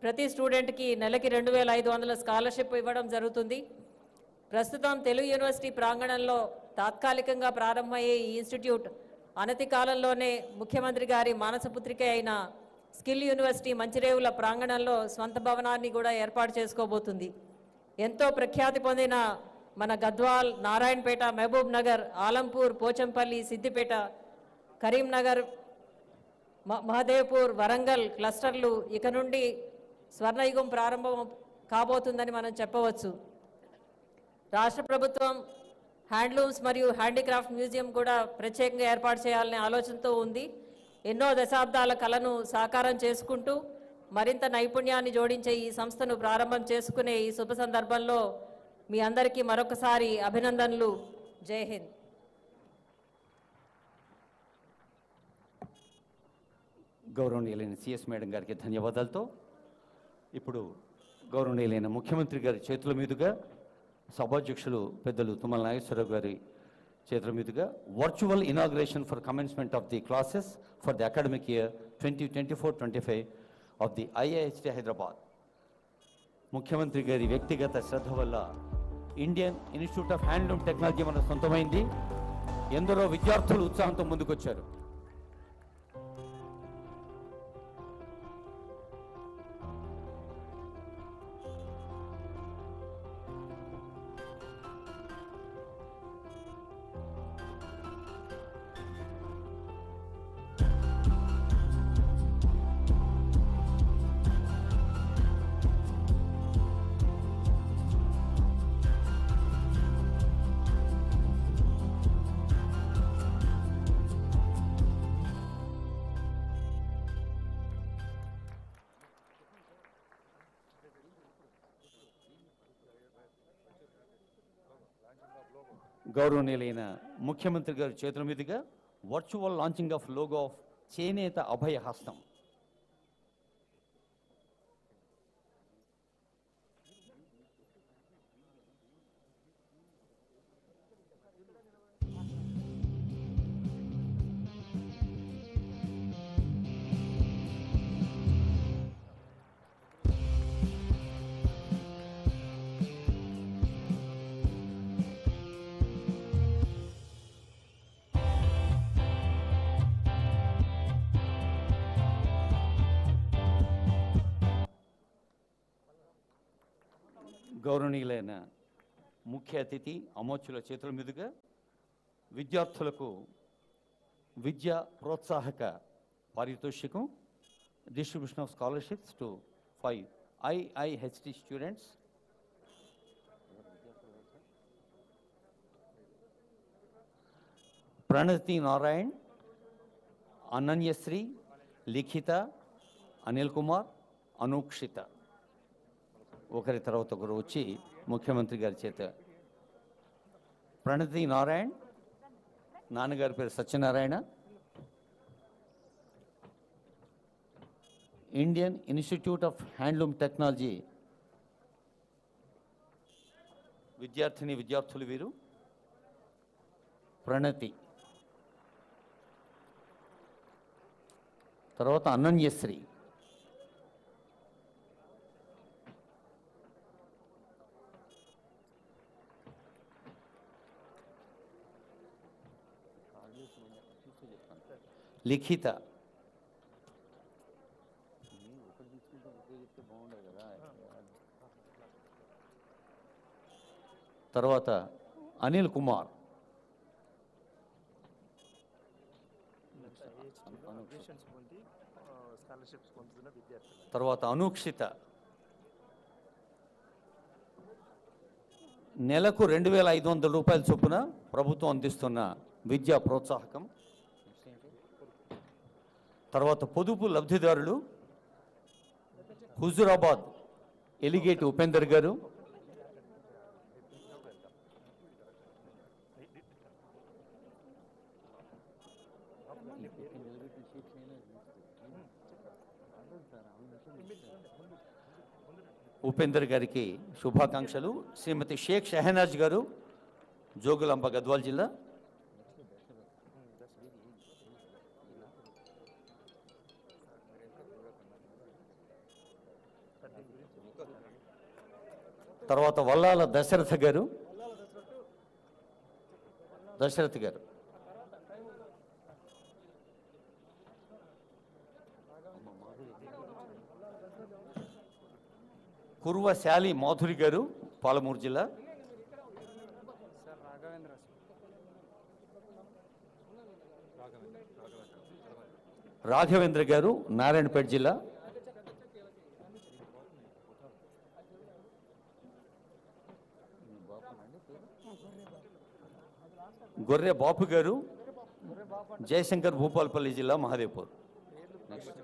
ప్రతి స్టూడెంట్కి నెలకి 2500 స్కాలర్షిప్ ఇవ్వడం జరుగుతుంది. ప్రస్తుతం తెలుగు యూనివర్సిటీ ప్రాంగణంలో తాత్కాలికంగా ప్రారంభమయ్యే ఈ ఇన్స్టిట్యూట్ అనతి కాలంలోనే ముఖ్యమంత్రి గారి మానసపుత్రిక అయిన స్కిల్ యూనివర్సిటీ మంచిరేవుల ప్రాంగణంలో స్వంత భవనాన్ని కూడా ఏర్పాటు చేసుకోబోతుంది. ఎంతో ప్రఖ్యాతి పొందిన మన గద్వాల్, నారాయణపేట, మహబూబ్ నగర్, ఆలంపూర్, పోచంపల్లి, సిద్దిపేట, కరీంనగర్, మహదేవ్పూర్, వరంగల్ క్లస్టర్లు ఇక నుండి స్వర్ణయుగం ప్రారంభం కాబోతుందని మనం చెప్పవచ్చు. రాష్ట్ర ప్రభుత్వం హ్యాండ్లూమ్స్ మరియు హ్యాండీక్రాఫ్ట్ మ్యూజియం కూడా ప్రత్యేకంగా ఏర్పాటు చేయాలనే ఆలోచనతో ఉంది. ఎన్నో దశాబ్దాల కళను సాకారం చేసుకుంటూ మరింత నైపుణ్యాన్ని జోడించే ఈ సంస్థను ప్రారంభం చేసుకునే ఈ శుభ సందర్భంలో మీ అందరికీ మరొకసారి అభినందనలు. జై హింద్. గౌరవనీయులైన సిఎస్ మేడం గారికి ధన్యవాదాలతో ఇప్పుడు గౌరవనీయులైన ముఖ్యమంత్రి గారి చేతుల మీదుగా సభాధ్యక్షులు పెద్దలు తుమ్మల నాగేశ్వరరావు గారి చేతుల మీదుగా virtual inauguration for commencement of the classes for the academic year 2024-25 of the IIHT Hyderabad. ముఖ్యమంత్రి గారి వ్యక్తిగత శ్రద్ధ వల్ల Indian institute of handloom technology మనకు సొంతమైంది. ఎందరో విద్యార్థులు ఉత్సాహంతో ముందుకొచ్చారు. గౌరవనీయులైన ముఖ్యమంత్రి గారి చేతుల మీదుగా virtual launching of logo of చేనేత అభయ హస్తం. గౌరవనీయులైన ముఖ్య అతిథి అమోచుల చేతుల మీదుగా విద్యార్థులకు విద్యా ప్రోత్సాహక పారితోషికం distribution of scholarships to 5 IIHT students. Pranathi Narayan, Ananyasri, Likhitha, Anil Kumar, Anukshitha ఒకరి తర్వాత ఒకరు వచ్చి ముఖ్యమంత్రి గారి చేత. ప్రణతి నారాయణ్, నాన్నగారి పేరు Satyanarayana, Indian institute of handloom technology విద్యార్థులు వీరు. ప్రణతి తర్వాత అనన్యశ్రీ, లిఖిత, తర్వాత అనిల్ కుమార్, తర్వాత అనూక్షిత. నెలకు 2500 రూపాయల చొప్పున ప్రభుత్వం అందిస్తున్న విద్యా ప్రోత్సాహకం. తర్వాత పొదుపు లబ్ధిదారులు హుజూరాబాద్ ఎలిగేటి ఉపేందర్ గారు, ఉపేందర్ గారికి శుభాకాంక్షలు. శ్రీమతి షేక్ షెహనాజ్ గారు, జోగులాంబ గద్వాల్ జిల్లా. తర్వాత వల్లాల దశరథ గారు. దశరథ్ గారు. కుర్వ శాలి మాధురి గారు, పాలమూరు జిల్లా. రాఘవేంద్ర గారు, నారాయణపేట జిల్లా. గొర్రె బాపు గారు, జయశంకర్, భూపాలపల్లి జిల్లా, మహాదేవ్పూర్. నెక్స్ట్